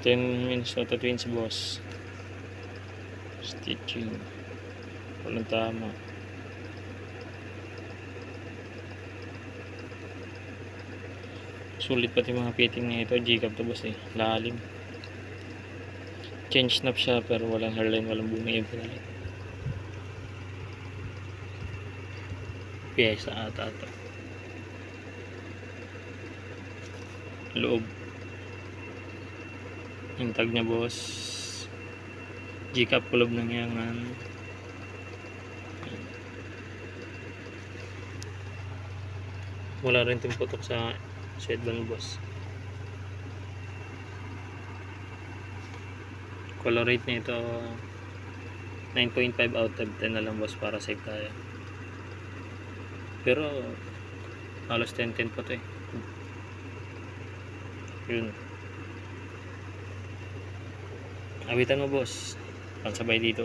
Minnesota Twins, boss. Stitching. Walang tama. Sulit pati mga fitting na ito. G-cup to, boss, eh. Lalim. Change snap siya pero walang hairline, walang bumingin pa nalit. Pyesa ata ito. Loob. Yung tag niya, boss. G-cup kulob ng yangan. Wala rin itong putok sa sideband, boss. Color rate nito 9.5 out of 10 na lang, boss, para safe tayo. Pero halos 10-10 po to eh. Yun. Awitan mo, boss. Pansabay dito.